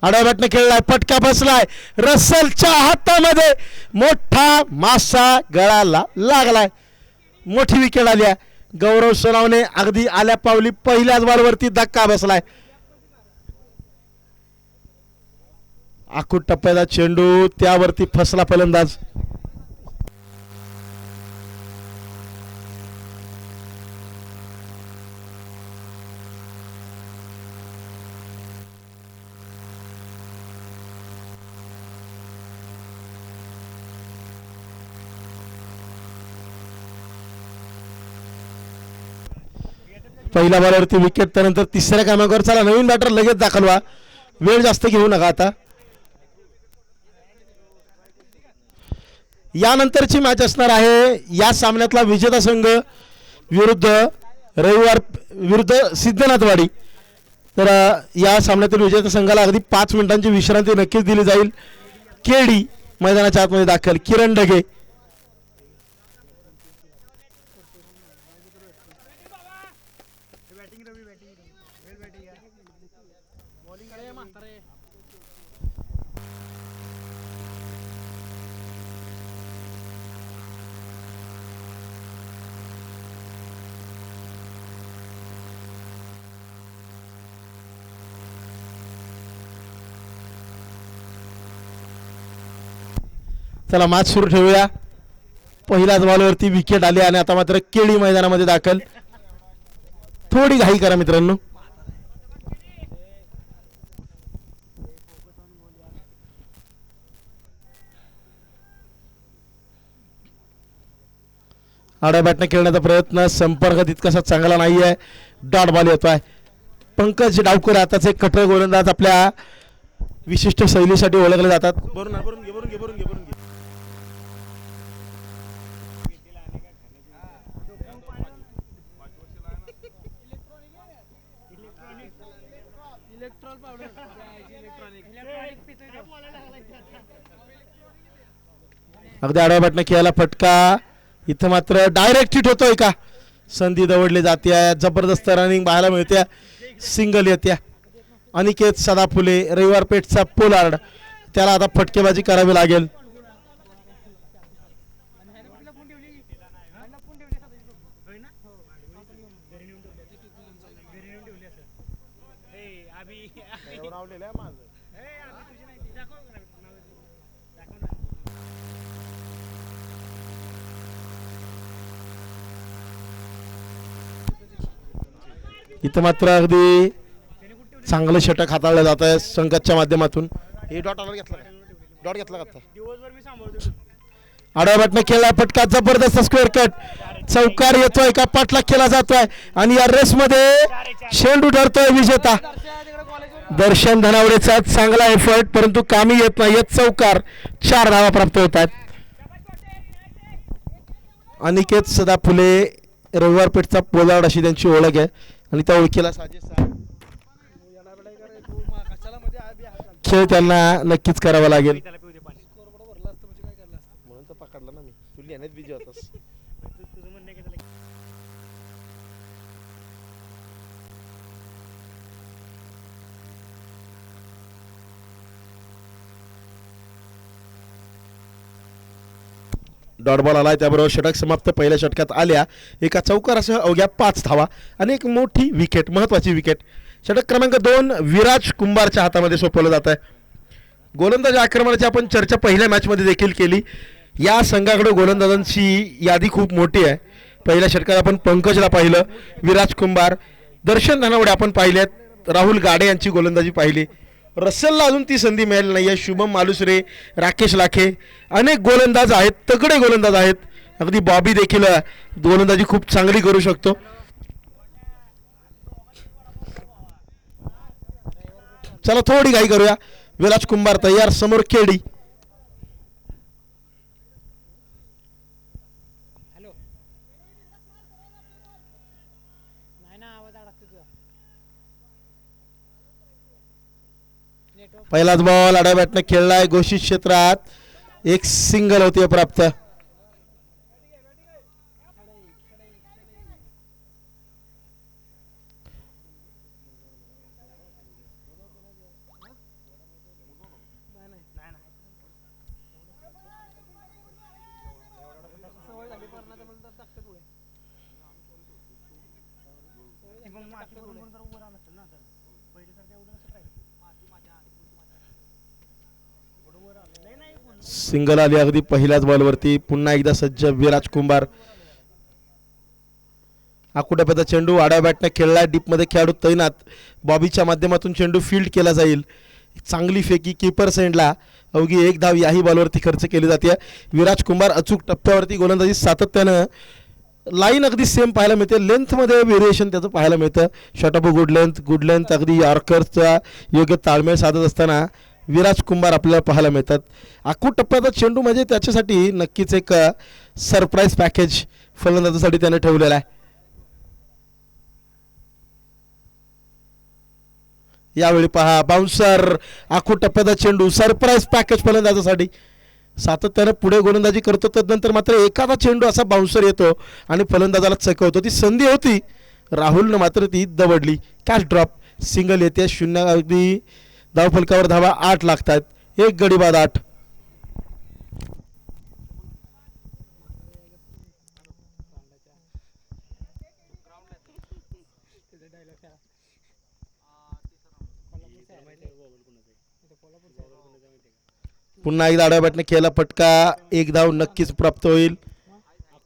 आडव्या बॅटने खेळलाय, फटका बसलाय, रसेलच्या हातामध्ये मोठा मासा गळाला लागलाय. मोठी विकेट आली आहे. गौरव सोनावणे अगदी आल्या पावली पहिल्याच बॉलवरती धक्का बसलाय. आखूट टप्प्याचा चेंडू त्यावरती फसला फलंदाज. पहिल्या बॉलवरती विकेट, त्यानंतर तिसऱ्या क्रमांकावर. चला नवीन बॅटर लगेच दाखल व्हा, वेळ जास्त घेऊ नका. आता यानंतरची मॅच असणार आहे या सामन्यातला विजेता संघ विरुद्ध सिद्धनाथवाडी. तर या सामन्यातील विजेता संघाला अगदी 5 मिनिटांची विश्रांती नक्कीच दिली जाईल. केडी मैदानाच्या आतमध्ये दाखल, किरण ढगे. चला मॅच सुरू ठेवूया. पहिल्याच बॉलवरती विकेट आली आणि आता मात्र केडी मैदानामध्ये दाखल. थोडी घाई करा मित्रांनो. आड्या बॅटने खेळण्याचा प्रयत्न, संपर्क तितकासा चांगला नाहीये. डॉट बॉल येतोय. पंकज डावकर आताचे कठोर गोलंदाज आपल्या विशिष्ट शैलीसाठी ओळखले जातात. भरून घे. अगदी आडव्या बॅटने खेळायला फटका. इथं मात्र डायरेक्ट हिट होतोय का? संधी दवडली जाते. जबरदस्त रनिंग पाहायला मिळते. सिंगल येत्या. अनिकेत सदाफुले, रविवार पेठचा पोलार्ड, त्याला आता फटकेबाजी करावी लागेल. इथं मात्र अगदी चांगलं षटक हाताळलं जात आहे संघाच्या माध्यमातून. हे डॉट घेतला का? आडव्या बॅटने खेळला फटका, जबरदस्त स्क्वेअर कट, चौकार येतोय का? पाठलाग केला जातोय आणि या रेस मध्ये शेंडू ठरतोय विजेता. दर्शन धनावडेचा चांगला एफर्ट, परंतु कामी येत नाही. चौकार, 4 धावा प्राप्त होत आहेत. अनिकेत सदाफुले, रविवार पेठचा पोलार्ड अशी त्यांची ओळख आहे आणि त्या ओळखीला खेळ त्यांना नक्कीच करावा लागेल. पकडला ना मी, तू लिहिण्यात बिझी होतास. डॉट बॉल आलाय, त्याबरोबर षटक समाप्त. पहिल्या षटकात आल्या एका चौकारासह अवघ्या 5 धावा आणि एक मोठी विकेट, महत्वाची विकेट. षटक क्रमांक 2 विराज कुंभारच्या हातामध्ये सोपवलं जात आहे. गोलंदाज आक्रमणाची आपण चर्चा पहिल्या मॅचमध्ये देखील केली. या संघाकडे गोलंदाजांची यादी खूप मोठी आहे. पहिल्या षटकात आपण पंकजला पाहिलं, विराज कुंभार, दर्शन धनावडे आपण पाहिलेत, राहुल गाडे यांची गोलंदाजी पाहिली. रसेलला अजून ती संधी मिळाली नाही आहे. शुभम मालुसरे, राकेश लाखे, अनेक गोलंदाज आहेत, तगडे गोलंदाज आहेत. अगदी बॉबी देखील गोलंदाजी खूप चांगली करू शकतो. चला थोडी घाई करूया. विराज कुंभार तयार, समोर केडी. पहिलाच बॉल आडव्या बॅटने खेळलाय. घोषित क्षेत्रात एक सिंगल होते प्राप्त. सिंगल आली अगदी पहिल्याच बॉलवरती. पुन्हा एकदा सज्ज विराज कुंभार. आकुटप्याचा चेंडू आडव्या बॅटने खेळला. डीपमध्ये खेळाडू तैनात. बॉबीच्या माध्यमातून चेंडू फील्ड केला जाईल. चांगली फेकी कीपर सेंडला. अवघी एक धाव याही बॉलवरती खर्च केली जाते. विराज कुंभार अचूक टप्प्यावरती गोलंदाजी सातत्यानं. लाईन अगदी सेम पाहायला मिळते. लेंथमध्ये व्हेरिएशन त्याचं पाहायला मिळतं. शॉट ऑफ गुड लेंथ अगदी यॉर्करचा योग्य ताळमेळ साधत असताना विराज कुंभार आपल्याला पाहायला मिळतात. आखूड टप्प्याचा चेंडू म्हणजे त्याच्यासाठी नक्कीच एक सरप्राईज पॅकेज फलंदाजासाठी त्याने ठेवलेला आहे. यावेळी पहा बाउन्सर. आखूड टप्प्याचा चेंडू सरप्राईज पॅकेज फलंदाजासाठी. सातत्यानं पुढे गोलंदाजी करतो. तदनंतर मात्र एखादा चेंडू असा बाउन्सर येतो आणि फलंदाजाला चकवतो. ती संधी होती. राहुलनं मात्र ती दवडली. Catch drop. सिंगल येते. 0 अगदी धावफलकावर धावा 8 लागतात. एक गडी बाद 8. पुन्हा एकदा आडव्या बॅटने खेळला फटका. एक धाव नक्कीच प्राप्त होईल.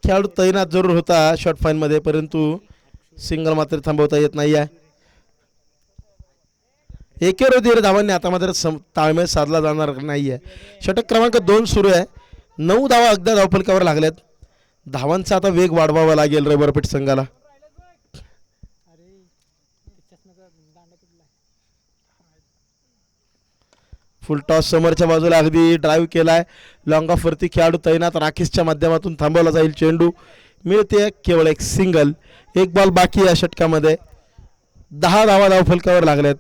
खेळाडू तैनात जरूर होता शॉर्ट फाईनमध्ये, परंतु सिंगल मात्र थांबवता येत नाही आहे. एकेरोधीर धावांनी आता मात्र ताळमेळ साधला जाणार नाही आहे. षटक क्रमांक 2 सुरू आहे. 9 धावा अगदी धावफलकावर लागल्यात. धावांचा आता वेग वाढवावा लागेल रबरपेठ संघाला. फुल टॉस समोरच्या बाजूला अगदी ड्राईव्ह केलाय. लॉंग ऑफ वरती खेळाडू तैनात. राकेशच्या माध्यमातून थांबवला जाईल चेंडू. मिळते केवळ एक सिंगल. एक बॉल बाकी या षटकामध्ये. 10 धावा धावफलकावर लागल्यात.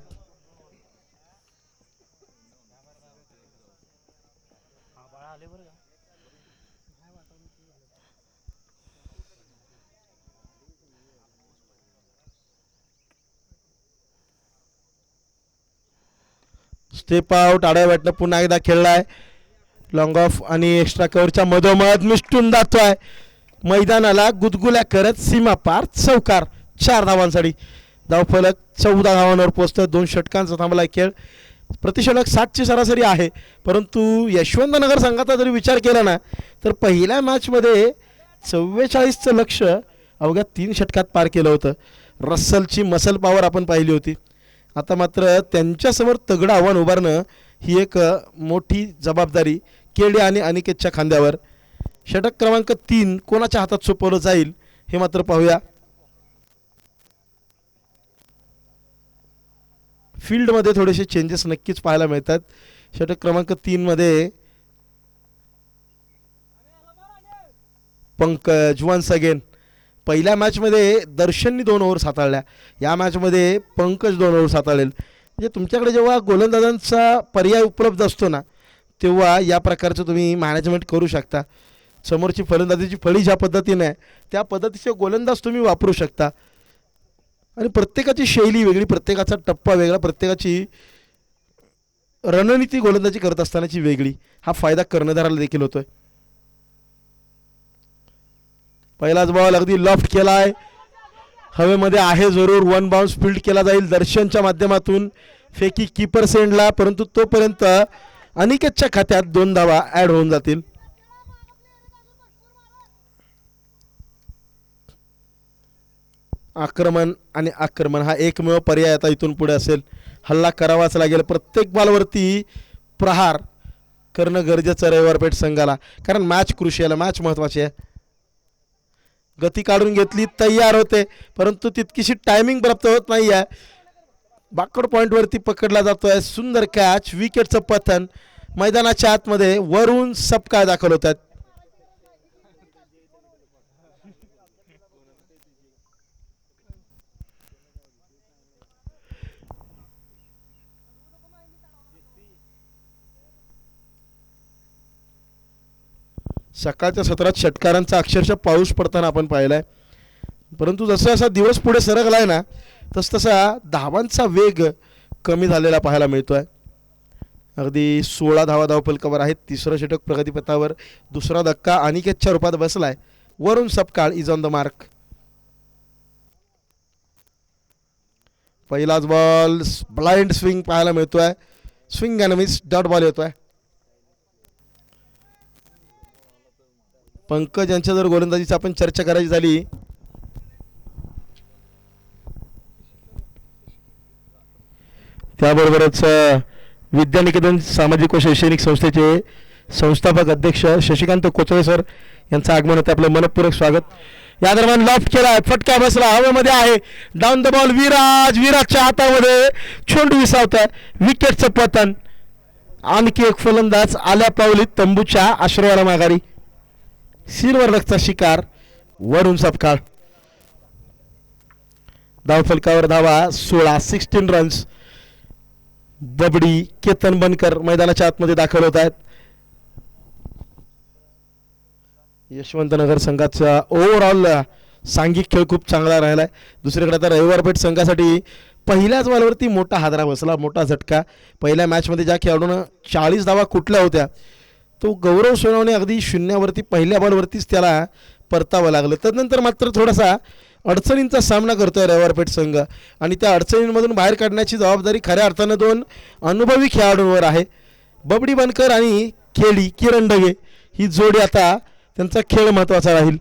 Step out. आडव्या बॅटनं पुन्हा एकदा खेळलाय. लॉंग ऑफ आणि एक्स्ट्रा कव्हरच्या मधोमध मिष्टून जातोय. मैदानाला गुदगुल्या करत सीमा पार चौकार. 4 धावांसाठी धावफलक 14 धावांवर पोहोचतं. 2 षटकांचा थांबलाय खेळ. प्रतिषटक 60ची सरासरी आहे, परंतु यशवंतनगर संघाचा जरी विचार केला ना तर पहिल्या मॅचमध्ये 44चं लक्ष अवघ्या 3 षटकात पार केलं होतं. रस्सलची मसल पॉवर आपण पाहिली होती. आता मात्र त्यांच्यासमोर तगडं आव्हान उभारणं ही एक मोठी जबाबदारी केडी आणि अनिकेतच्या खांद्यावर. षटक क्रमांक 3 कोणाच्या हातात सोपवलं जाईल हे मात्र पाहूया. फील्डमध्ये थोडेसे चेंजेस नक्कीच पाहायला मिळतात. षटक क्रमांक 3 मध्ये पंकज वन्स अगेन. पहिल्या मॅचमध्ये दर्शननी 2 ओव्हर्स हाताळल्या. या मॅचमध्ये पंकज 2 ओव्हर्स हाताळेल. म्हणजे तुमच्याकडे जेव्हा गोलंदाजांचा पर्याय उपलब्ध असतो ना तेव्हा या प्रकारचं तुम्ही मॅनेजमेंट करू शकता. समोरची फलंदाजीची फळी ज्या पद्धतीने आहे त्या पद्धतीचे गोलंदाज तुम्ही वापरू शकता. आणि प्रत्येकाची शैली वेगळी, प्रत्येकाचा टप्पा वेगळा, प्रत्येकाची रणनीती गोलंदाजी करत असतानाची वेगळी. हा फायदा कर्णधाराला देखील होतोय. पहिलाच बॉल अगदी लॉफ्ट केलाय. हवेमध्ये आहे जरूर. 1 बाउन्स फील्ड केला जाईल दर्शनच्या माध्यमातून. फेकी कीपर सेंडला, परंतु तोपर्यंत अनिकेतच्या खात्यात 2 धावा ॲड होऊन जातील. आक्रमण आणि आक्रमण हा एकमेव पर्याय आता इथून पुढे असेल. हल्ला करावाच लागेल. प्रत्येक बॉलवरती प्रहार करणं गरजेचं रविवारपेठ संघाला, कारण मॅच क्रुशियल आहे, मॅच महत्त्वाची आहे. गती काढून घेतली, तयार होते, परंतु तितकीशी टायमिंग प्राप्त होत नाही आहे. बाकड पॉईंटवरती पकडला जातोय. सुंदर कॅच. विकेटचं पतन. मैदानाच्या आतमध्ये वरून सबकाय दाखल होत आहेत. सकाळच्या सत्रात षटकारांचा अक्षरशः पाऊस पडताना आपण पाहिलाय, परंतु जसं जसा दिवस पुढे सरकलाय ना तसा धावांचा वेग कमी झालेला पाहायला मिळतोय. अगदी 16 धावा धावफलकावर आहेत. 3रं षटक प्रगतीपथावर. 2रा धक्का अनिकेतच्या रूपात बसलाय. वरून Sapkal is on the mark. पहिलाच बॉल ब्लाइंड स्विंग पाहायला मिळतोय. Swing and miss dot ball येतोय. पंकज यांच्या जर गोलंदाजीची आपण चर्चा करायची झाली त्याबरोबरच विद्यानिकेतन सामाजिक व शैक्षणिक संस्थेचे संस्थापक अध्यक्ष शशिकांत कोचळे सर यांचं आगमन होतं. आपलं मनपूर्वक स्वागत. या दरम्यान लॉफ्ट केला, फटका बसला, हवेमध्ये आहे, डाऊन द बॉल. विराजच्या हातामध्ये छोंड विसावत आहे, विकेटचं पतन. आणखी एक फलंदाज आल्या पावली तंबूच्या आश्रयाला माघारी. सिल्वर लक्षचा शिकार वरून सपकाळ. धावफलकावर धावा 16, 16 रन्स. बबडी केतन बनकर मैदानाच्या आतमध्ये दाखल होत आहेत. यशवंतनगर संघाचा ओव्हरऑल सांघिक खेळ खूप चांगला राहिला आहे. दुसरीकडे आता रविवारपेठ संघासाठी पहिल्याच बॉलवरती मोठा हादरा बसला, मोठा झटका. पहिल्या मॅचमध्ये ज्या खेळाडूनं 40 धावा कुठल्या होत्या तो गौरव सोनवणे अगदी शून्यावरती पहिल्या बॉलवरतीच त्याला परतावं लागलं. त्यानंतर मात्र थोडासा अडचणींचा सामना करतोय रविवारपेठ संघ आणि त्या अडचणींमधून बाहेर काढण्याची जबाबदारी खऱ्या अर्थानं दोन अनुभवी खेळाडूंवर आहे. बबडी बनकर आणि खेळी किरण ढगे ही जोडी आता त्यांचा खेळ महत्त्वाचा राहील.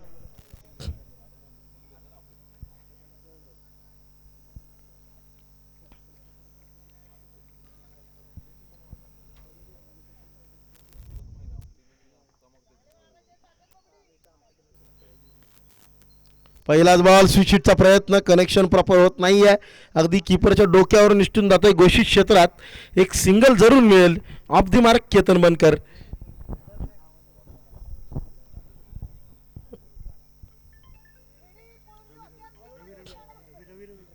पहिलाच बॉल स्विचिटचा प्रयत्न, कनेक्शन प्रॉपर होत नाही आहे. अगदी कीपरच्या डोक्यावर निष्ठून जातोय. घोषित क्षेत्रात एक सिंगल जरूर मिळेल. ऑफ दी मार्क केतन बनकर.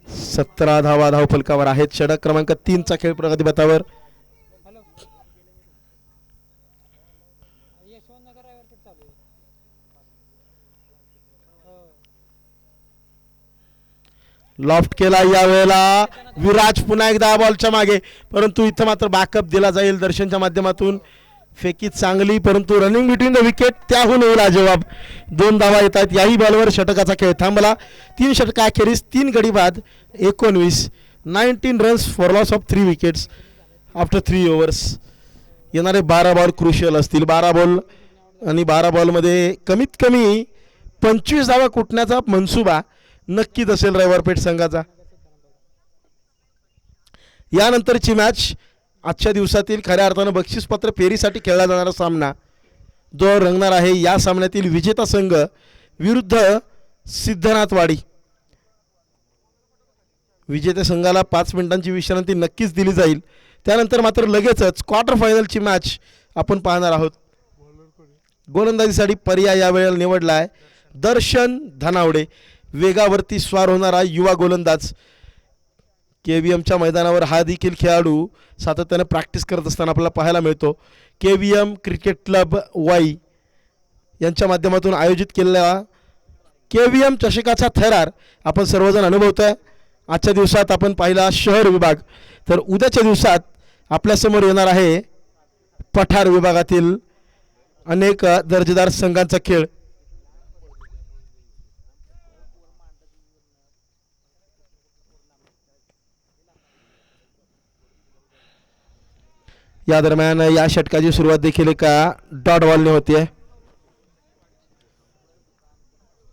17 धावा धावफलकावर आहेत. षटक क्रमांक 3 चा खेळ प्रगतीपथावर. लॉफ्ट केला यावेळेला विराज पुन्हा एकदा बॉलच्या मागे, परंतु इथं मात्र बॅकअप दिला जाईल दर्शनच्या माध्यमातून. फेकी चांगली परंतु रनिंग बिटवीन द विकेट त्याहून होईल जवाब. 2 धावा येत आहेत. याही बॉलवर षटकाचा खेळ थांबला. 3 षटका अखेरीस 3 गडी बाद 19 runs for loss of 3 wickets after 3 overs. येणारे 12 बॉल क्रुशियल असतील. 12 बॉल आणि 12 बॉलमध्ये कमीत कमी 25 धावा कुटण्याचा मनसुबा नक्कीच असेल रविवारपेठ संघाचा. यानंतरची मॅच आजच्या दिवसातील खऱ्या अर्थानं बक्षीसपत्र फेरीसाठी खेळला जाणारा सामना जो रंगणार आहे. या सामन्यातील विजेता संघ विरुद्ध सिद्धनाथवाडी. विजेत्या संघाला 5 मिनिटांची विश्रांती नक्कीच दिली जाईल. त्यानंतर मात्र लगेचच क्वार्टर फायनलची मॅच आपण पाहणार आहोत. गोलंदाजीसाठी पर्याय यावेळेला निवडला आहे दर्शन धनावडे. वेगावरती स्वार होणारा युवा गोलंदाज. KVMच्या मैदानावर हा देखील खेळाडू सातत्याने प्रॅक्टिस करत असताना आपल्याला पाहायला मिळतो. KVM क्रिकेट क्लब वाई यांच्या माध्यमातून आयोजित केलेल्या KVM चषकाचा थरार आपण सर्वजण अनुभवतोय. आजच्या दिवसात आपण पाहिला शहर विभाग, तर उद्याच्या दिवसात आपल्यासमोर येणार आहे पठार विभागातील अनेक दर्जेदार संघांचा खेळ. या दरम्यान या षटकाची सुरुवात देखील एका डॉट बॉलने होते.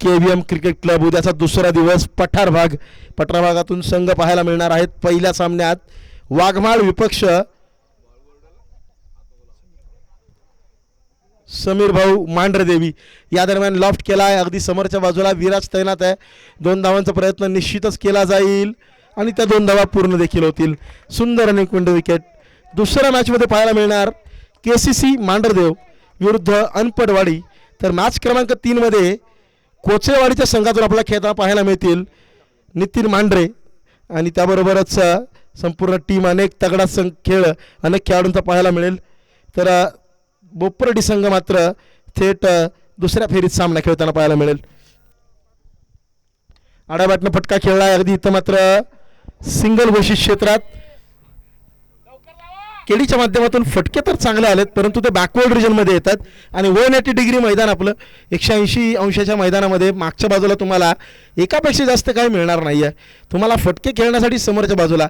KVM क्रिकेट क्लब उद्याचा दुसरा दिवस पठार भागातून संघ पाहायला मिळणार आहेत. पहिल्या सामन्यात वाघमाळ विपक्ष समीर भाऊ मांढरदेवी. या दरम्यान लॉफ्ट केला आहे. अगदी समोरच्या बाजूला विराज तैनात आहे. 2 धावांचा प्रयत्न निश्चितच केला जाईल आणि त्या 2 धावा पूर्ण देखील होतील. सुंदर आणि कुंड विकेट. दुसऱ्या मॅचमध्ये पाहायला मिळणार KCC मांढरदेव विरुद्ध अनपडवाडी. तर मॅच क्रमांक 3 मध्ये कोचेवाडीच्या संघातून आपल्याला खेळताना पाहायला मिळतील नितीन मांढरे आणि त्याबरोबरच संपूर्ण टीम. अनेक तगडा खेळ अनेक खेळाडूंचा पाहायला मिळेल. तर बोपर्डी संघ मात्र थेट दुसऱ्या फेरीत सामना खेळताना पाहायला मिळेल. आडाबॅटनं फटका खेळला. अगदी इथं मात्र सिंगल घोषित क्षेत्रात केडीच्या माध्यमातून फटके तर चांगले आलेत, परंतु ते बॅकवर्ड रिजनमध्ये येतात आणि 180 डिग्री मैदान आपलं 180 अंशाच्या मैदानामध्ये मागच्या बाजूला तुम्हाला एकापेक्षा जास्त काही मिळणार नाही आहे. तुम्हाला फटके खेळण्यासाठी समोरच्या बाजूला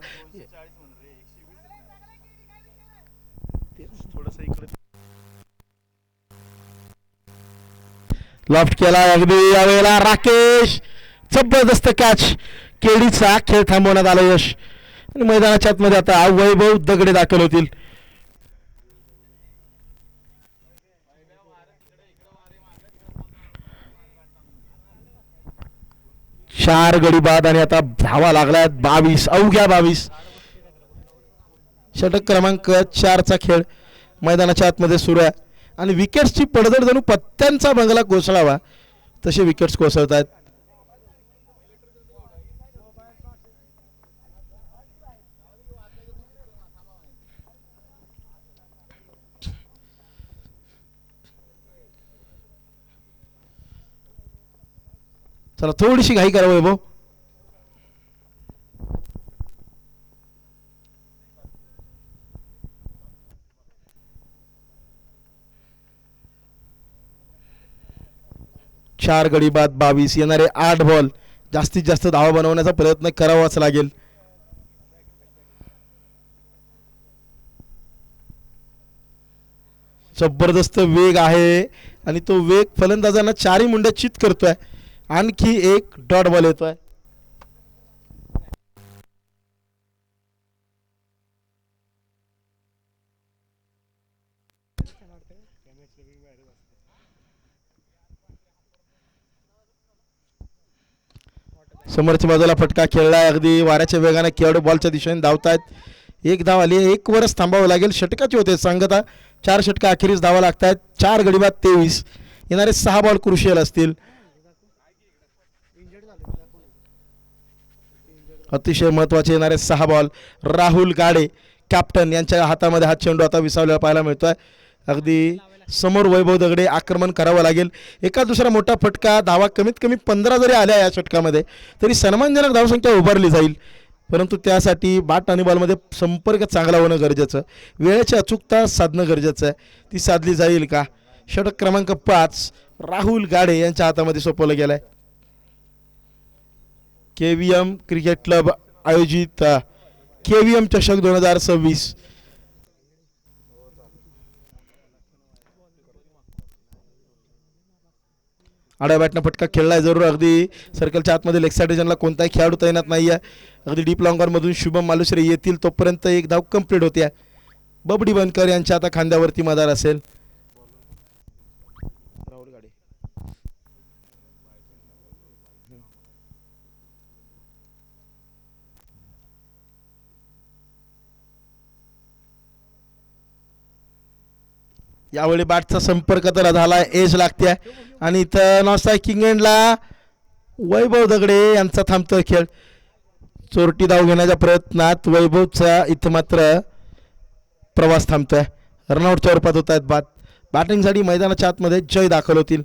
लॉफ्ट केला अगदी यावेळेला राकेश, जबरदस्त कॅच, केडीचा खेळ थांबवण्यात आला यश. आणि मैदानाच्या आतमध्ये आता वैभव दगडे दाखल होतील. चार गडी बाद आणि आता धावा लागल्यात 22, अवघ्या 22. षटक क्रमांक 4चा खेळ मैदानाच्या आतमध्ये सुरू आहे आणि विकेट्सची पडझड जणू पत्त्यांचा बंगला कोसळावा तसे विकेट्स कोसळत आहेत. चला थोडीशी घाई करा वैभव. चार गडी बाद 22, येणारे 8 बॉल जास्तीत जास्त धावा बनवण्याचा प्रयत्न करावाच लागेल. जबरदस्त वेग आहे आणि तो वेग फलंदाजांना चारही मुंड्या चित करतोय. आणखी एक डॉट बॉल येतोय. समोरच्या बाजूला फटका खेळलाय, अगदी वाऱ्याच्या वेगाने खेळाडू बॉलच्या दिशेने धावतायत. एक धाव आली, एक वरच थांबावं लागेल. षटकाची होते सांगता, 4 षटका अखेरीस धावा लागतायत. 4 गडी बाद 23, येणारे 6 बॉल क्रुशियल असतील. अतिशय महत्वाचे येणारे 6 बॉल. राहुल गाडे कॅप्टन यांच्या हातामध्ये हा चेंडू आता विसावलेला पाहायला मिळतोय. अगदी समोर वैभव दगडे, आक्रमण करावं लागेल. एका दुसरा मोठा फटका, धावा कमीत कमी 15 जरी आल्या या षटकामध्ये तरी सन्मानजनक धावसंख्या उभारली जाईल. परंतु त्यासाठी बॅट आणि बॉलमध्ये संपर्क चांगला होणं गरजेचं, वेळेची अचूकता साधणं गरजेचं आहे. ती साधली जाईल का? षटक क्रमांक 5 राहुल गाडे यांच्या हातामध्ये सोपवलं गेलंय. KVM क्रिकेट क्लब आयोजित KVM चषक 2026. आड्या बॅटनं फटका खेळलाय जरूर. अगदी सर्कलच्या आतमध्ये लेग साईड रिजनला कोणताही खेळाडू तैनात नाही आहे. अगदी डीप लॉंगर मधून शुभम मालुसरे येतील तोपर्यंत एक धाव कंप्लीट होते. बबडी बनकर यांच्या आता खांद्यावरती मदार असेल. यावेळी बॅटचा संपर्क तर झाला, एज लागते आणि इथं नॉस्ट्राईक किंग एंडला वैभव दगडे यांचा थांबतोय खेळ. चोरटी धाव घेण्याच्या प्रयत्नात वैभवचा इथं मात्र प्रवास थांबतोय. रनआउटच्या रूपात होत आहेत बाद. बॅटिंगसाठी मैदानाच्या आतमध्ये जय दाखल होतील.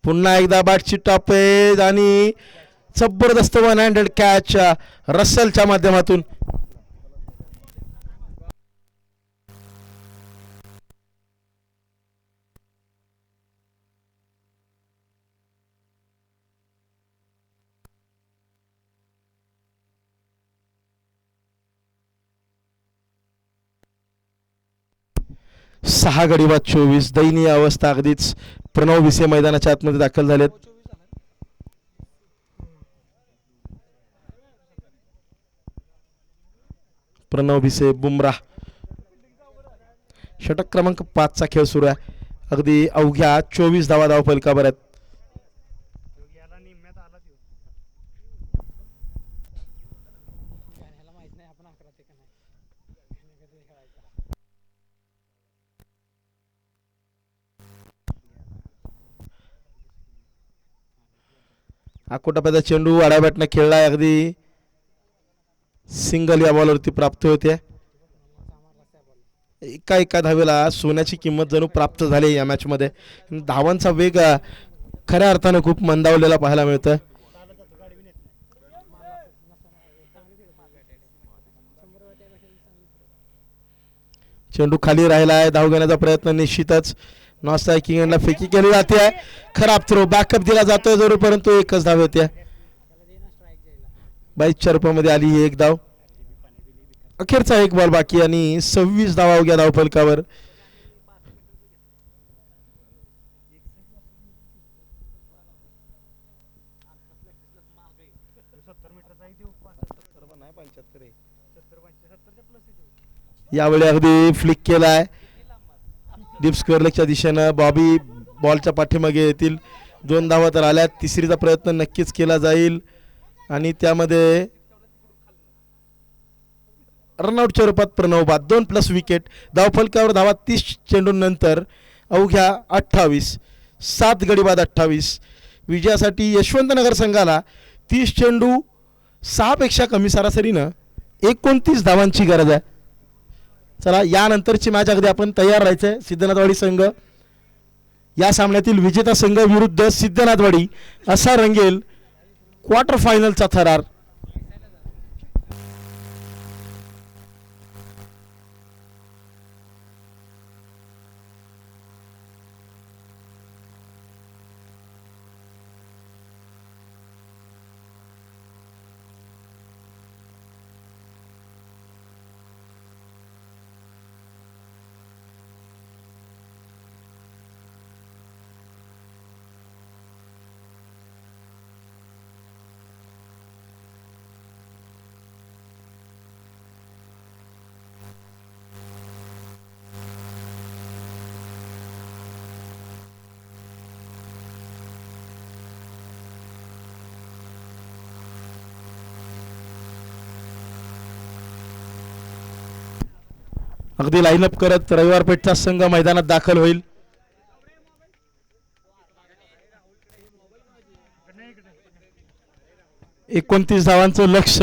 पुन्हा एकदा बॅटची टॉपेज आणि जबरदस्त 100 कॅच रसेलच्या माध्यमातून. सहा गडी बाद 24. दयनीय अवस्था अगदीच. प्रणव विसे मैदानाच्या आतमध्ये दाखल झालेत. प्रणव भिसे, बुमराह. षटक क्रमांक 5चा खेळ सुरू आहे. अगदी अवघ्या 24 धावा धाव फलकावर आहेत. आकोटाप्याचा चेंडू आडाबॅटनं खेळलाय, अगदी सिंगल या बॉलवरती प्राप्त होते. एका धावेला सोन्याची किंमत जणू प्राप्त झाली या मॅच मध्ये. धावांचा वेग खऱ्या अर्थानं खूप मंदावलेला पाहायला मिळतोय. चेंडू खाली राहिलाय, धाव घेण्याचा प्रयत्न निश्चितच नॉस्टा किंगला फेकी केली जाते. खराब थ्रो, बॅकअप दिला जातोय जरूर, परंतु एकच धाव येते. 22च्या रूपामध्ये आली ही एक धाव. अखेरचा एक बॉल बाकी आणि 26 धावा अवघ्या धावफलकावर. यावेळी अगदी फ्लिक केलाय डीप स्क्वेअर लेगच्या दिशेनं. बॉबी बॉलच्या पाठीमागे येतील. 2 धावा तर आल्या, तिसरीचा प्रयत्न नक्कीच केला जाईल आणि त्यामध्ये रनआउटच्या रूपात प्रणव बाद. 2+ विकेट. धावफलकावर धावा 30 चेंडूंनंतर अवघ्या 28. 7 गडी बाद 28. विजयासाठी यशवंतनगर संघाला 30 चेंडू 6 पेक्षा कमी सरासरीनं 29 धावांची गरज आहे. चला, यानंतरची मॅच अगदी आपण तयार राहायचंय. सिद्धनाथवाडी संघ या सामन्यातील विजेता संघ विरुद्ध सिद्धनाथवाडी असा रंगेल क्वार्टर फायनलचा थरार. अगदी लाईनअप करत रविवार पेठचा संघ मैदानात दाखल होईल. एकोणतीस धावांचं लक्ष.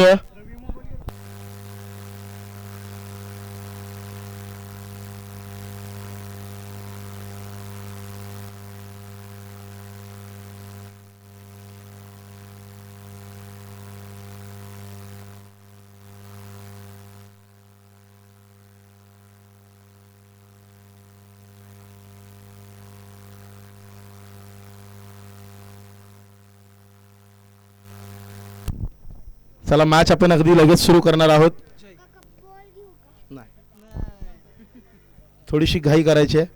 चला, मॅच आपण अगदी लगेच सुरू करणार आहोत. थोडीशी घाई करायची आहे.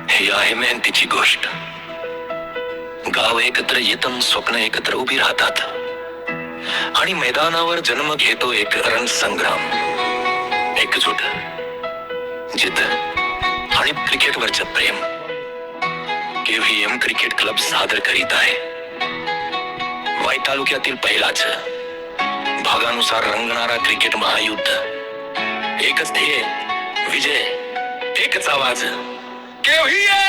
ही आहे मेहनतीची गोष्ट. गाव एकत्र येतं, स्वप्न एकत्र उभी राहतात आणि मैदानावर जन्म घेतो एक रणसंग्राम. एकजूट, जिद्द आणि क्रिकेटवरचं प्रेम. KVM क्रिकेट क्लब सादर करीत आहे वाई तालुक्यातील पहिलाच भागानुसार रंगणारा क्रिकेट महायुद्ध. एकच ध्येय, विजय. एकच आवाज, KVM.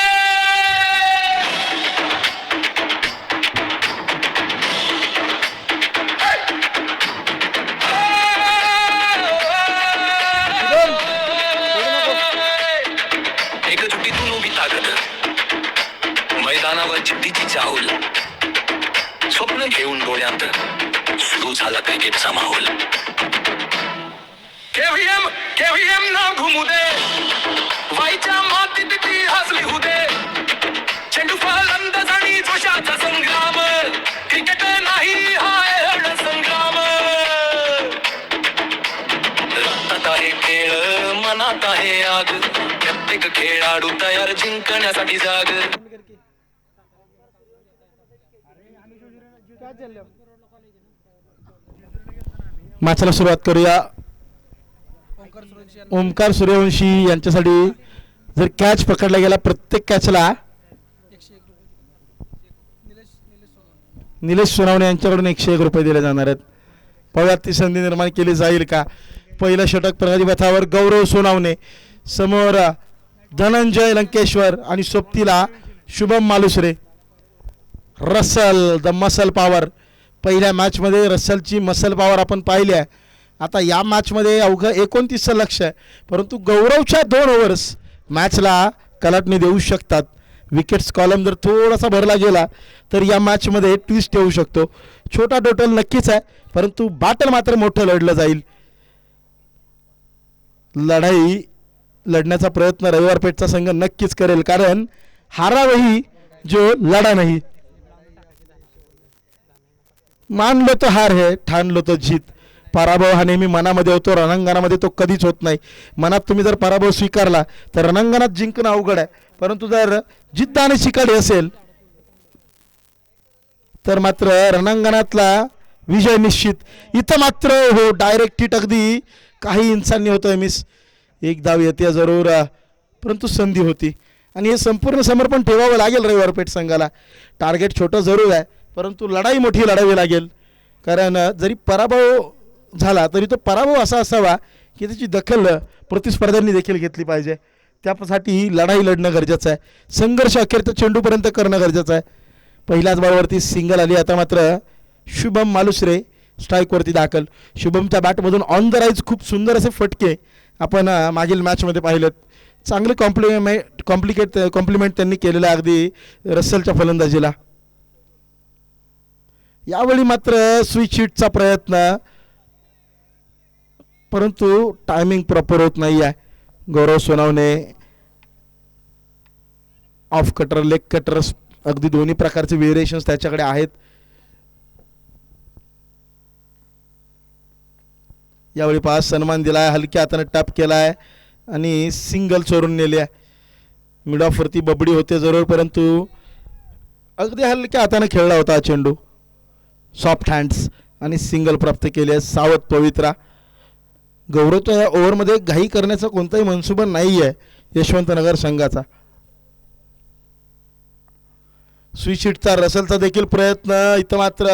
एकजुटीतून उभी ताकद, मैदानावर जिद्दीची चाहूल. स्वप्न घेऊन डोळ्यात सुरू झाला क्रिकेटचा माहोल. KVM ना घुमू दे, वाईच्या मातीत इतिहास लिहू दे. चेंडू फलंदाज आणि जोशाचा संग्राम. क्रिकेट नाही हा रणसंग्राम. रक्तात आहे खेळ, मनात आहे आग. प्रत्येक खेळाडू तयार जिंकण्यासाठी जाग. मॅचला सुरुवात करूया. ओमकार सूर्यवंशी यांच्यासाठी जर कॅच पकडला गेला, प्रत्येक कॅचला निलेश सोनावणे यांच्याकडून 101 रुपये दिले जाणार आहेत. पाहुयात ती संधी निर्माण केली जाईल का. पहिलं षटक प्रगतीपथावर गौरव सोनावणे, समोर धनंजय लंकेश्वर आणि सोबतीला Shubham Malusare. Russell the muscle power. पहिल्या मॅचमध्ये रसलची मसल पॉवर आपण पाहिली आहे. आता या मॅचमध्ये अवघं 29 लक्ष आहे, परंतु गौरवच्या 2 ओव्हर्स मॅचला कलाटणी देऊ शकतात. विकेट्स कॉलम जर थोडासा भरला गेला तर या मॅचमध्ये ट्विस्ट येऊ शकतो. छोटा टोटल नक्कीच आहे, परंतु बॅटल मात्र मोठं लढलं जाईल. लढाई लढण्याचा प्रयत्न रविवार पेठचा संघ नक्कीच करेल, कारण हारावही जो लढा नाही. मान लो तो हार है, ठान लो तो जीत. पराभव हा नेहमी मनामध्ये होतो, रणांगणामध्ये तो कधीच होत नाही. मनात तुम्ही जर पराभव स्वीकारला तर रणांगणात जिंकणं अवघड आहे, परंतु जर जिद्द आणि चिकाटी असेल तर मात्र रणांगणातला विजय निश्चित. इथं मात्र हो डायरेक्ट हिट अगदी काही इंचांनी होतोय मिस. एक धाव येते जरूर, परंतु संधी होती आणि हे संपूर्ण समर्पण ठेवावं लागेल रविवार पेठ संघाला. टार्गेट छोटं जरूर आहे, परंतु लढाई मोठी लढावी लागेल. कारण जरी पराभव झाला तरी तो पराभव असा असावा की त्याची दखल प्रतिस्पर्ध्यांनी देखील घेतली पाहिजे. त्यासाठी लढाई लढणं गरजेचं आहे. संघर्ष अखेरच्या चेंडूपर्यंत करणं गरजेचं आहे. पहिल्याच बॉलवरती सिंगल आली. आता मात्र शुभम मालुसरे स्ट्राईकवरती दाखल. शुभमच्या बॅटमधून ऑन द राईज खूप सुंदर असे फटके आपण मागील मॅचमध्ये पाहिलेत. चांगले कॉम्प्लिमेंट त्यांनी केलेलं आहे अगदी रसलच्या फलंदाजीला. यावेळी मात्र स्विच हिटचा प्रयत्न, परंतु टायमिंग प्रॉपर होत नाही आहे. Gaurav Sonawane off cutter, leg cutter, अगदी दोन्ही प्रकारचे व्हेरिएशन्स त्याच्याकडे आहेत. यावेळी पास सन्मान दिलाय, हलक्या हाताने टॅप केलाय आणि सिंगल चोरून नेली आहे. मिड ऑफवरती बबडी होते जरूर, परंतु अगदी हलक्या हाताने खेळला होता हा चेंडू. सॉफ्ट हँड्स आणि सिंगल प्राप्त केले आहे. सावध पवित्रा. गौरवच्या या ओव्हरमध्ये घाई करण्याचा कोणताही मनसुबा नाही आहे यशवंतनगर संघाचा. स्विच हिटचा रसलचा देखील प्रयत्न. इथं मात्र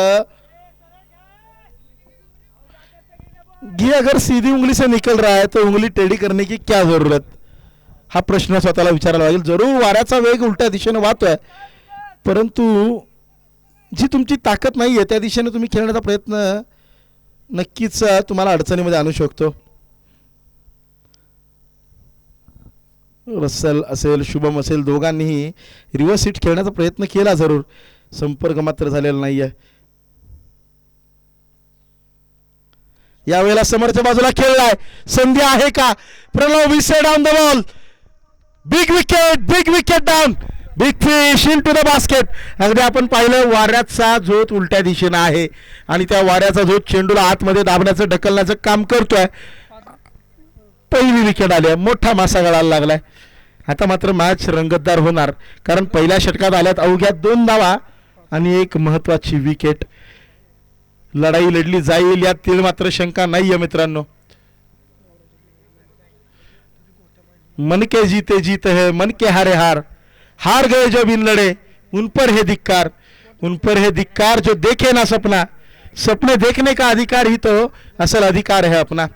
घी अगर सीधी उंगली से निकल रहा है तो उंगली टेढ़ी करने की क्या जरूरत, हा प्रश्न स्वतःला विचारायला लागेल. जरूर वाऱ्याचा वेग उलट्या दिशेने वाहतोय, परंतु जी तुमची ताकद नाही आहे त्या दिशेने तुम्ही खेळण्याचा प्रयत्न नक्कीच तुम्हाला अडचणीमध्ये आणू शकतो. रसल असेल शुभम असेल दोघांनीही रिव्हर्स हिट खेळण्याचा प्रयत्न केला जरूर, संपर्क मात्र झालेला नाही आहे. यावेळेला समोरच्या बाजूला खेळलाय, संधी आहे का. प्रणव विसे down the ball. Big wicket down. Big fish into the basket. अगदी आपण पाहिलं वाऱ्याचा झोत उलट्या दिशेनं आहे आणि त्या वाऱ्याचा झोत चेंडूला आतमध्ये दाबण्याचं ढकलण्याचं काम करतोय. पहिली विकेट आली आहे, मोठा मासा गळायला लागलाय. आता मात्र मॅच रंगतदार होणार, कारण पहिल्या षटकात आल्यात अवघ्या 2 धावा आणि एक महत्वाची विकेट. लढाई लढली जाईल यातील मात्र शंका नाहीये मित्रांनो. मन के जीते जीत है, मन के हारे हार, हार गए जो बिन लड़े उन पर है धिक्कार, उन पर है धिक्कार जो देखे ना सपना, सपने देखने का अधिकार ही तो असल अधिकार है अपना.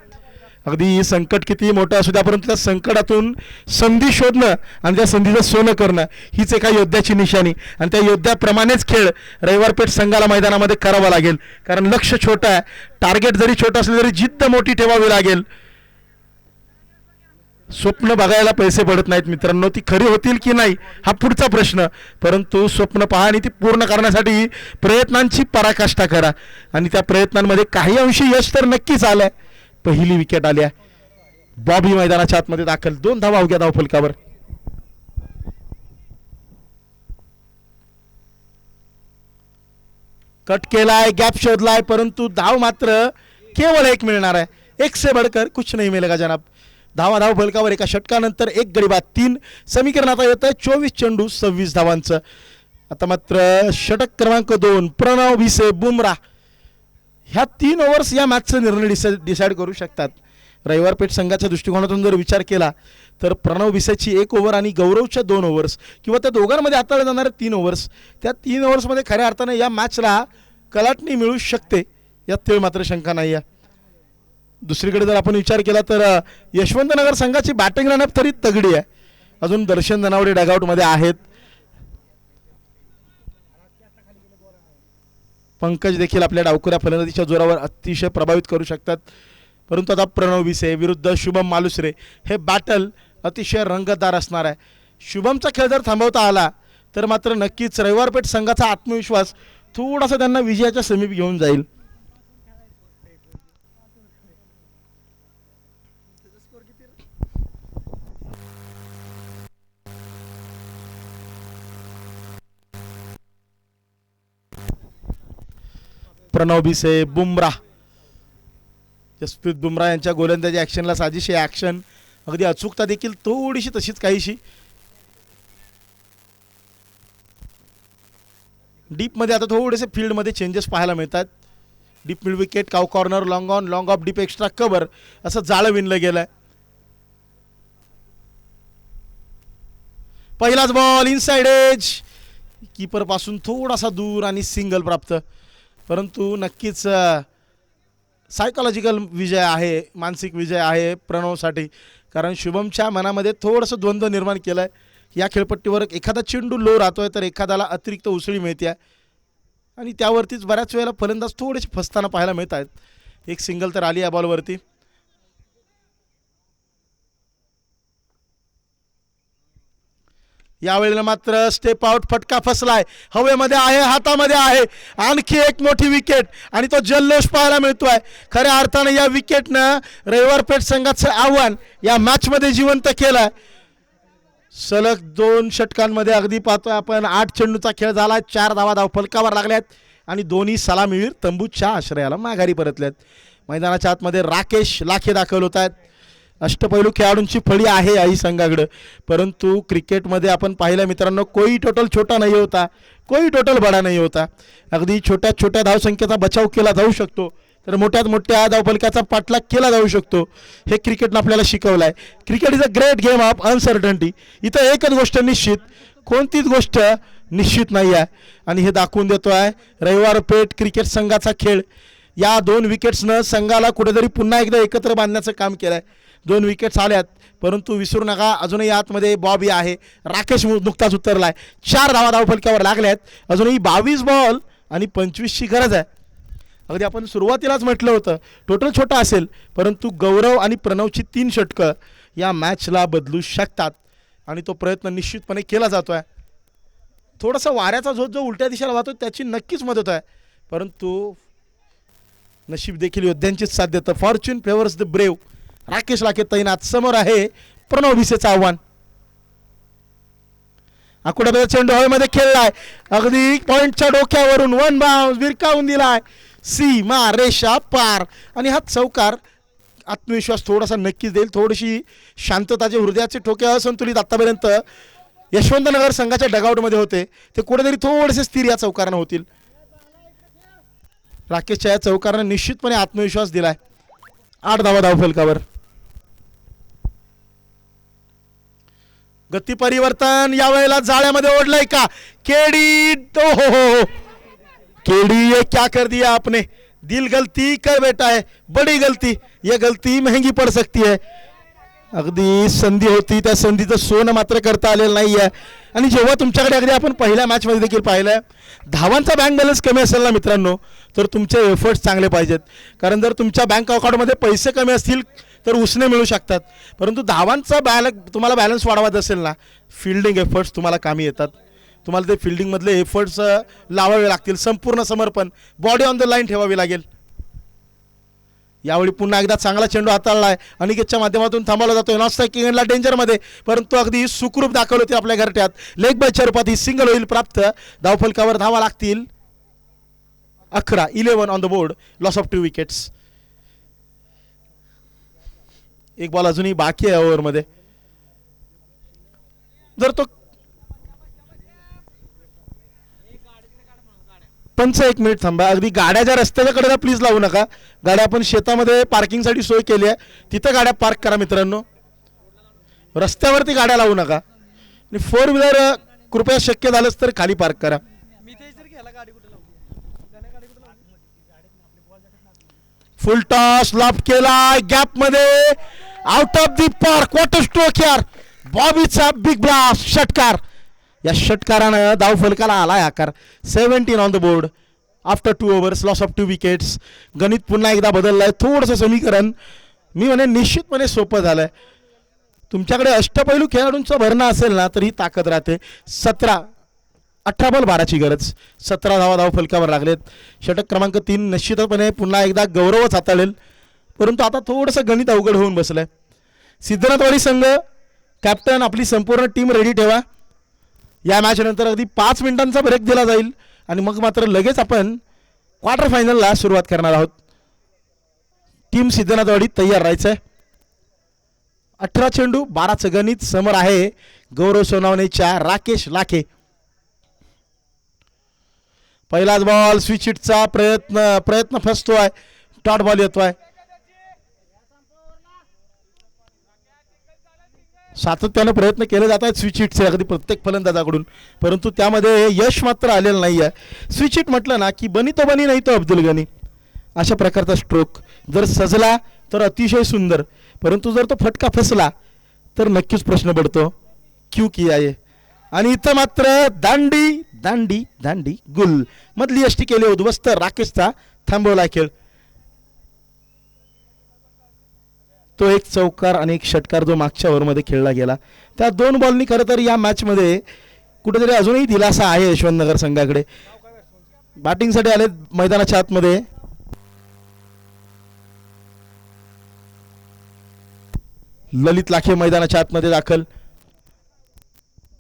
अगदी संकट किती मोठं असू द्या, परंतु त्या संकटातून संधी शोधणं आणि त्या संधीचं सोनं करणं हीच एका योद्ध्याची निशाणी. आणि त्या योद्ध्याप्रमाणेच खेळ रविवार पेठ संघाला मैदानामध्ये करावा लागेल, कारण लक्ष छोटं आहे. टार्गेट जरी छोटं असलं तरी जिद्द मोठी ठेवावी लागेल. स्वप्न बघायला पैसे पडत नाहीत मित्रांनो, ती खरी होतील की नाही हा पुढचा प्रश्न. परंतु स्वप्न पहा आणि ती पूर्ण करण्यासाठी प्रयत्नांची पराकाष्ठा करा, आणि त्या प्रयत्नांमध्ये काही अंशी यश तर नक्कीच आलंय. पहिली विकेट आली आहे. बॉबी मैदानाच्या आतमध्ये दाखल. 2 धावा अवघ्या धावफलकावर. कट केलाय, गॅप शोधलाय, परंतु धाव मात्र केवळ 1 मिळणार आहे. 1 से बढ़कर कुछ नहीं मिलेगा जनाब. धावा धावफलकावर एका षटकानंतर 1 गडी बाद 3. समीकरण आता येतं 24 चेंडू 26 धावांचं. आता मात्र षटक क्रमांक 2 प्रणव विसे बुमराह. ह्या 3 ओव्हर्स या मॅचचा निर्णय डिसाईड करू शकतात. रविवार पेठ संघाच्या दृष्टिकोनातून जर विचार केला तर प्रणव भिसेची 1 ओव्हर आणि गौरवच्या 2 ओव्हर्स किंवा त्या दोघांमध्ये हाताळले जाणारे 3 ओव्हर्स, त्या 3 ओव्हर्समध्ये खऱ्या अर्थाने या मॅचला कलाटणी मिळू शकते, यात तेळ मात्र शंका नाही आहे. दुसरीकडे जर आपण विचार केला तर यशवंतनगर संघाची बॅटिंग लाईनअप तरी तगडी आहे. अजून दर्शन धनावडे डगआउटमध्ये आहेत, पंकज देखील आपल्या डावखुऱ्या फलंदाजीच्या जोरावर अतिशय प्रभावित करू शकतात. परंतु आता प्रणव भिसे विरुद्ध शुभम मालुसरे हे बॅटल अतिशय रंगतदार असणार आहे. शुभमचा खेळ जर थांबवता आला तर मात्र नक्कीच रविवार पेठ संघाचा आत्मविश्वास थोडासा त्यांना विजयाच्या समीप घेऊन जाईल. प्रणव भिसे, बुमराह, जसप्रीत बुमराह यांच्या गोलंदाजी ॲक्शनला साजिश आहे. ॲक्शन अगदी अचूकता देखील थोडीशी तशीच काहीशी. डीपमध्ये आता थोडेसे फील्डमध्ये चेंजेस पाहायला मिळतात. डीप मिड विकेट, काव corner, long on, long of, deep extra cover असं जाळं विणलं गेलं आहे. पहिलाच बॉल इनसाइड एज, कीपरपासून थोडासा दूर आणि सिंगल प्राप्त. परंतु नक्कीच सायकोलॉजिकल विजय आहे, मानसिक विजय आहे प्रणवसाठी, कारण शुभमच्या मनामध्ये थोडंसं द्वंद्व निर्माण केलं आहे. या खेळपट्टीवर एखादा चेंडू लो राहतोय तर एखाद्याला अतिरिक्त उसळी मिळते आहे आणि त्यावरतीच बऱ्याच वेळेला फलंदाज थोडेसे फसताना पाहायला मिळत आहेत. एक सिंगल तर आली या बॉलवरती. यावेळेला मात्र स्टेप आउट, फटका फसलाय, हवेमध्ये आहे, हातामध्ये आहे. आणखी एक मोठी विकेट आणि तो जल्लोष पाहायला मिळतोय. खऱ्या अर्थाने या विकेटनं रविवार पेठ संघाचं आव्हान या मॅचमध्ये जिवंत केलं. सलग 2 षटकांमध्ये अगदी पाहतोय आपण 8 चेंडूचा खेळ झाला, 4 धावा धावफलकावर लागल्यात आणि दोन्ही सलामीवीर तंबूच्या आश्रयाला माघारी परतल्यात. मैदानाच्या आतमध्ये राकेश लाखे दाखल होत आहेत. अष्टपैलू खेळाडूंची फळी आहे आई संघाकडं, परंतु क्रिकेटमध्ये आपण पाहिलं मित्रांनो, कोई टोटल छोटा नाही होता, कोई टोटल बडा नाही होता. अगदी छोट्या छोट्या धावसंख्येचा बचाव केला जाऊ शकतो तर मोठ्यात मोठ्या धावफलकाचा पाठलाग केला जाऊ शकतो. हे क्रिकेटनं आपल्याला शिकवलं आहे. Cricket is a great game of uncertainty. इथं एकच गोष्ट निश्चित, कोणतीच गोष्ट निश्चित नाही आहे आणि हे दाखवून देतो आहे रविवार पेठ क्रिकेट संघाचा खेळ. या 2 विकेट्सनं संघाला कुठेतरी पुन्हा एकदा एकत्र बांधण्याचं काम केलं आहे. 2 विकेट्स आल्यात, परंतु विसरू नका अजूनही आतमध्ये बॉबी आहे. राकेश नुकताच उतरलाय, 4 धावा धावफलकावर लागल्यात. अजूनही 22 बॉल आणि 25ची गरज आहे. अगदी आपण सुरुवातीलाच म्हटलं होतं टोटल छोटा असेल, परंतु गौरव आणि प्रणवची 3 षटकं या मॅचला बदलू शकतात आणि तो प्रयत्न निश्चितपणे केला जातो आहे. थोडासा वाऱ्याचा झोत जो उलट्या दिशेला वाहतो त्याची नक्कीच मदत आहे, परंतु नशीब देखील योद्ध्यांचीच साथ देतं. Fortune favours the brave. Rakesh Lakhe तैनात, समोर आहे प्रणव भिसेचं आव्हान. आकुडाचा चेंडू हवेमध्ये खेळलाय, अगदी पॉइंटच्या डोक्यावरून 1 बाउन्स विरकावून दिलाय, सीमा रेषा पार आणि हा चौकार आत्मविश्वास थोडासा नक्कीच देईल. थोडीशी शांतताचे हृदयाचे ठोके असंतुलित आतापर्यंत यशवंतनगर संघाच्या डगआउटमध्ये होते, ते कुठेतरी थोडेसे स्थिर या चौकारानं होतील. राकेशच्या या चौकारानं निश्चितपणे आत्मविश्वास दिलाय. 8 धावा धावफलकावर. गती परिवर्तन यावेळेला जाळ्यामध्ये ओढलंय का केडी. हो केडी, ये क्या कर दिया आपने, दिल गलती कर बेटा है, बड़ी गलती, ये गलती महंगी पड़ सकती है. अगदी संधी होती, त्या संधीचं सोनं मात्र करता आलेलं नाही आहे. आणि जेव्हा तुमच्याकडे अगदी आपण पहिल्या मॅचमध्ये देखील पाहिलं धावांचा बँक बॅलन्स कमी असेल ना मित्रांनो, तर तुमचे एफर्ट्स चांगले पाहिजेत. कारण जर तुमच्या बँक अकाउंटमध्ये पैसे कमी असतील तर उसने मिळू शकतात, परंतु धावांचा तुम्हाला बॅलन्स वाढवायचा असेल ना, फिल्डिंग एफर्ट्स तुम्हाला कामी येतात. तुम्हाला ते फिल्डिंगमधले एफर्ट्स लावावे लागतील, संपूर्ण समर्पण, बॉडी ऑन द लाईन ठेवावी लागेल. यावेळी पुन्हा एकदा चांगला चेंडू हाताळलाय, अनिकेतच्या माध्यमातून थांबवला जातोय. नॉन स्ट्रायकिंग एंडला डेंजरमध्ये, परंतु अगदी सुखरूप दाखवले होते आपल्या घरट्यात. लेग बाय चरपाती, सिंगल होईल प्राप्त. धावफलकावर धावा लागतील 11 on the board, loss of 2 wickets. एक बॉल अजूनही बाकी आहे ओव्हरमध्ये. जर तो पंच 1 मिनिट थांबा. अगदी गाड्या ज्या रस्त्याच्या कडेला प्लीज लावू नका. गाड्या आपण शेतामध्ये पार्किंगसाठी सोय केली आहे, तिथं गाड्या पार्क करा मित्रांनो. रस्त्यावरती गाड्या लावू नका. आणि 4 व्हीलर कृपया शक्य झालंच तर खाली पार्क करा. फुल टॉस लॉफ्ट केला गॅप मध्ये, out of the park. What a stroke यार. बॉबीचा बिग ब्लास्ट षटकार. या षटकारानं धाव फलकाला आलाय आकार. 17 on the board after 2 overs, loss of 2 wickets. गणित पुन्हा एकदा बदललंय. थोडंसं समीकरण मी म्हणे निश्चितपणे सोपं झालंय. तुमच्याकडे अष्टपैलू खेळाडूंचं भरणं असेल ना तर ही ताकद राहते. 18 बॉल 12ची गरज. 17 धावा धाव फलकावर लागलेत. षटक क्रमांक 3 निश्चितपणे पुन्हा एकदा गौरवच हाताळेल, परंतु आता थोडंसं गणित अवघड होऊन बसलंय. सिद्धनाथवाडी संघ कॅप्टन आपली संपूर्ण टीम रेडी ठेवा. या मॅच नंतर अगदी 5 मिनिटांचा ब्रेक दिला जाईल आणि मग मात्र लगेच आपण क्वार्टर फायनलला सुरुवात करणार आहोत. टीम सिद्धनाथवाडी तयार राहायचंय. 18 चेंडू 12चं गणित. समोर आहे गौरव सोनावणेच्या राकेश लाखे. पहिलाच बॉल स्विच हिटचा प्रयत्न फसतोय. डॉट बॉल येतोय. सातत्यानं प्रयत्न केले जात आहेत स्विच हिटचे अगदी प्रत्येक फलंदाजाकडून, परंतु त्यामध्ये यश मात्र आलेलं नाही आहे. स्विच हिट म्हटलं ना की बनी तो बनी नाही तो अब्दुल गनी, अशा प्रकारचा स्ट्रोक जर सजला तर अतिशय सुंदर, परंतु जर तो फटका फसला तर नक्कीच प्रश्न पडतो क्यू किया आहे. आणि इथं मात्र दांडी दांडी दांडी गुल मधली यष्टी केली उद्ध्वस्त. राकेशचा थांबवला खेळ. तो एक चौकार आणि एक षटकार जो मागच्या ओव्हरमध्ये खेळला गेला, त्या 2 बॉलनी खरं तर या मॅचमध्ये कुठेतरी अजूनही दिलासा आहे यशवंतनगर संघाकडे. बॅटिंगसाठी आले मैदानाच्या आतमध्ये. ललित लाखे मैदानाच्या आतमध्ये दाखल.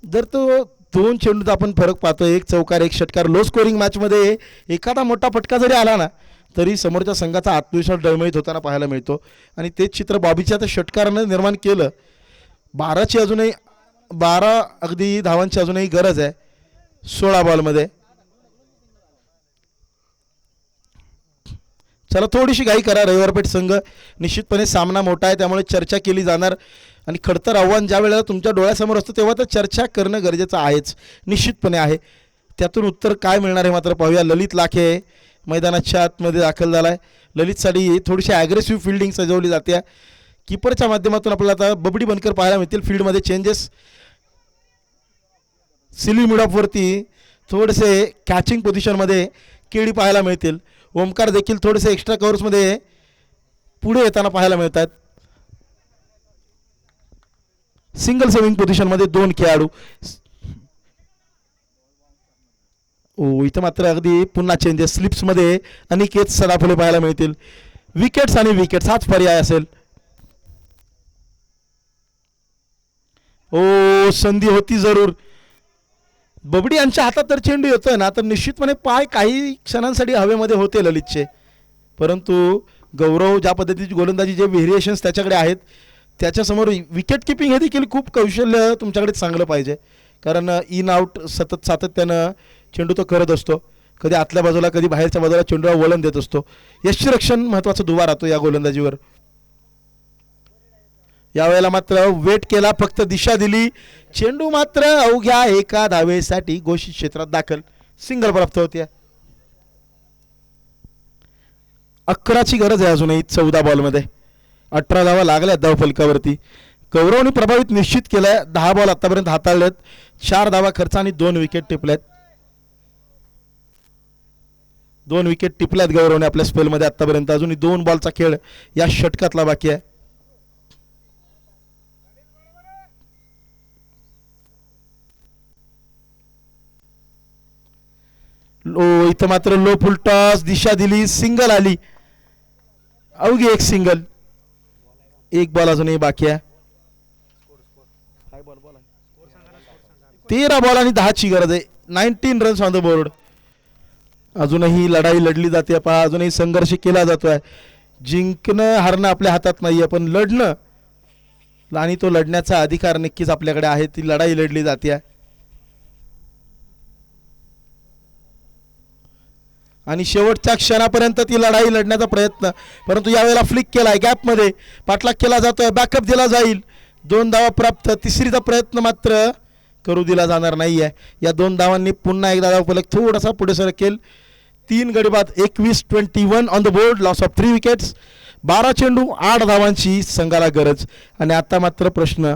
जर तो 2 चेंडूत आपण फरक पाहतोय, एक चौकार एक षटकार. लो स्कोरिंग मॅचमध्ये एखादा मोठा फटका जरी आला ना तरी समोरच्या संघाचा आत्मविश्वास डळमळीत होताना पाहायला मिळतो. आणि तेच चित्र बॉबीच्या त्या षटकारानं निर्माण केलं. 12 अगदी धावांची अजूनही गरज आहे 16 बॉलमध्ये. चला थोडीशी घाई करा. रविवारपेठ संघ निश्चितपणे सामना मोठा आहे, त्यामुळे चर्चा केली जाणार. आणि खडतर आव्हान ज्या वेळेला तुमच्या डोळ्यासमोर असतं तेव्हा तर चर्चा करणं गरजेचं आहेच, निश्चितपणे आहे. त्यातून उत्तर काय मिळणार आहे मात्र पाहूया. ललित लाखे मैदानाच्या आतमध्ये दाखल झाला आहे. ललितसाठी थोडीशी ॲग्रेसिव्ह फिल्डिंग सजवली जाते. किपरच्या माध्यमातून आपल्याला आता बबडी बनकर पाहायला मिळतील. फील्डमध्ये चेंजेस. सिली मिडऑफवरती थोडेसे कॅचिंग पोझिशनमध्ये केडी पाहायला मिळतील. ओमकार देखील थोडेसे एक्स्ट्रा कव्हर्समध्ये पुढे येताना पाहायला मिळतात. सिंगल सेविंग पोझिशनमध्ये 2 खेळाडू. इथं मात्र अगदी पुन्हा चेंजेस. स्लिप्समध्ये अनिकेत सदाफुले पाहायला मिळतील. विकेट्स आणि विकेट्स हाच पर्याय असेल. संधी होती जरूर. बबडी यांच्या हातात तर चेंडू येतोय ना तर निश्चितपणे पाय काही क्षणांसाठी हवेमध्ये होते ललितचे, परंतु गौरव ज्या पद्धतीची गोलंदाजी जे व्हेरिएशन्स त्याच्याकडे आहेत त्याच्यासमोर विकेट किपिंग हे देखील खूप कौशल्य तुमच्याकडे चांगलं पाहिजे. कारण इन आउट सातत्यानं चेंडू तो करत असतो. कधी आतल्या बाजूला कधी बाहेरच्या बाजूला चेंडूला वळण देत असतो. यष्टिरक्षण महत्त्वाचा दुवा राहतो या गोलंदाजीवर. यावेळेला मात्र वेट केला, फक्त दिशा दिली. चेंडू मात्र अवघ्या 1 धावेसाठी घोषित क्षेत्रात दाखल. सिंगल प्राप्त होते. 11ची गरज आहे अजूनही 14 बॉलमध्ये. 18 धावा लागल्या धाव फलकावरती. गौरवने प्रभावित निश्चित केलंय. 10 बॉल आतापर्यंत हाताळलेत. 4 धावा खर्च आणि 2 विकेट टिपल्यात. 2 विकेट टिपल्यात गौरवने आपल्या स्पेलमध्ये आतापर्यंत. अजूनही 2 बॉलचा खेळ या षटकातला बाकी आहे. इथं मात्र लो फुल टॉस. दिशा दिली. सिंगल आली. अवघी 1 सिंगल. 1 बॉल अजूनही बाकी आहे. 13 बॉल आणि 10ची गरज आहे. 19 रन्स ऑन द बोर्ड. अजूनही लढाई लढली जाते. पहा अजूनही संघर्ष केला जातोय. जिंकणं हारणं आपल्या हातात नाहीये, पण लढणं आणि तो लढण्याचा अधिकार नक्कीच आपल्याकडे आहे. ती लढाई लढली जाते. आणि शेवटच्या क्षणापर्यंत ती लढाई लढण्याचा प्रयत्न, परंतु यावेळेला फ्लिक केलाय गॅपमध्ये, पाठलाग केला जातोय, बॅकअप दिला जाईल, 2 धावा प्राप्त. तिसरीचा प्रयत्न मात्र करू दिला जाणार नाही आहे. या 2 धावांनी पुन्हा एकदा धावफलक थोडासा पुढे सरकेल. 3 गडी बाद, 21-21 on the board, loss of 3 wickets, 12 चेंडू 8 धावांची संघाला गरज. आणि आता मात्र प्रश्न,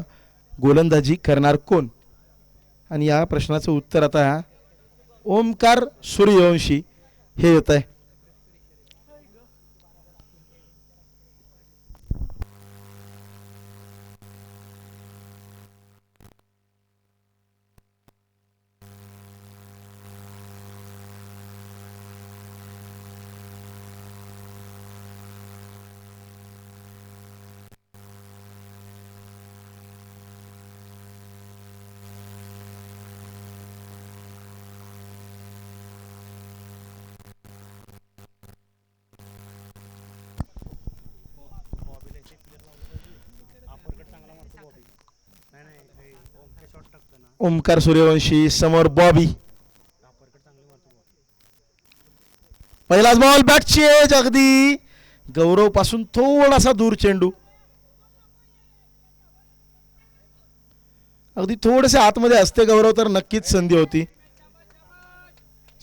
गोलंदाजी करणार कोण? आणि या प्रश्नाचं उत्तर आता ओमकार सूर्यवंशी हे येत आहे. ओमकार सूर्यवंशी समोर बॉबी. पहिलाच बॉल, बॅटची एज, अगदी गौरव पासून थोडासा दूर चेंडू, अगदी थोडेसे आतमध्ये असते गौरव तर नक्कीच संधी होती.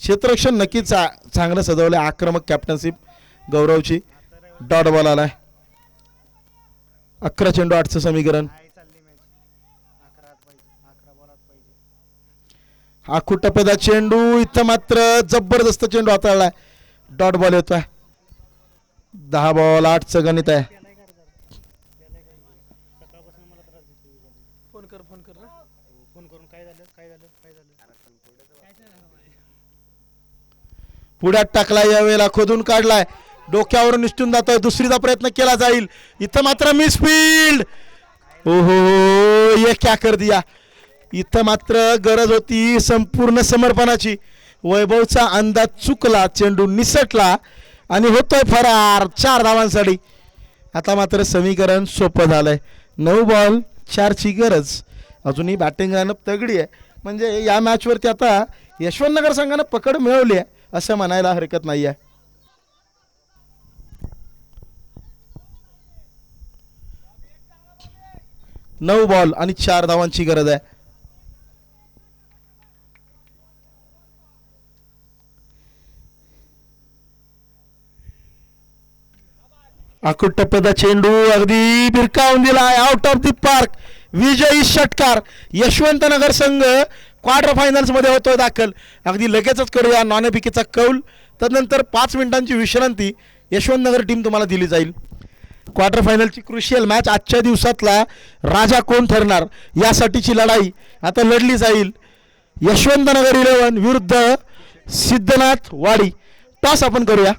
क्षेत्ररक्षण नक्कीच चांगलं सजवलं, आक्रमक कॅप्टनशिप गौरवची. डॉट बॉल आलाय. 11 चेंडू 8चं समीकरण. आखू टप्प्याचा चेंडू, इथं मात्र जबरदस्त चेंडू हाताळलाय. डॉट बॉल येतोय. 10 बॉल 8चं गणित आहे. पुढ्यात टाकलाय, यावेळेला खोदून काढलाय, डोक्यावरून निष्ठून जातोय. दुसरीचा प्रयत्न केला जाईल, इथं मात्र मिस फील्ड. ओहो, ये क्या कर दिया. इथं मात्र गरज होती संपूर्ण समर्पणाची. वैभवचा अंदाज चुकला, चेंडू निसटला आणि होतोय फरार 4 धावांसाठी. आता मात्र समीकरण सोपं झालंय. 9 बॉल 4ची गरज. अजूनही बॅटिंग लाईनअप तगडी आहे, म्हणजे या मॅचवरती आता यशवंतनगर संघानं पकड मिळवली आहे असं म्हणायला हरकत नाही आहे. नऊ बॉल आणि 4 धावांची गरज आहे. आखूट टप्प्याचा चेंडू अगदी भिरकावून दिलाय, आउट ऑफ दी पार्क. विजयी षटकार. यशवंतनगर संघ क्वार्टर फायनल्स मध्ये होतोय दाखल. अगदी लगेचच करूया नाणेफेकीचा कौल, तदनंतर 5 मिनिटांची विश्रांती. यशवंतनगर टीम तुम्हाला दिली जाईल. क्वार्टर फायनलची क्रुशियल मॅच, आजच्या दिवसातला राजा कोण ठरणार यासाठीची लढाई आता लढली जाईल. यशवंतनगर 11 विरुद्ध सिद्धनाथ वाडी. टॉस आपण करूया.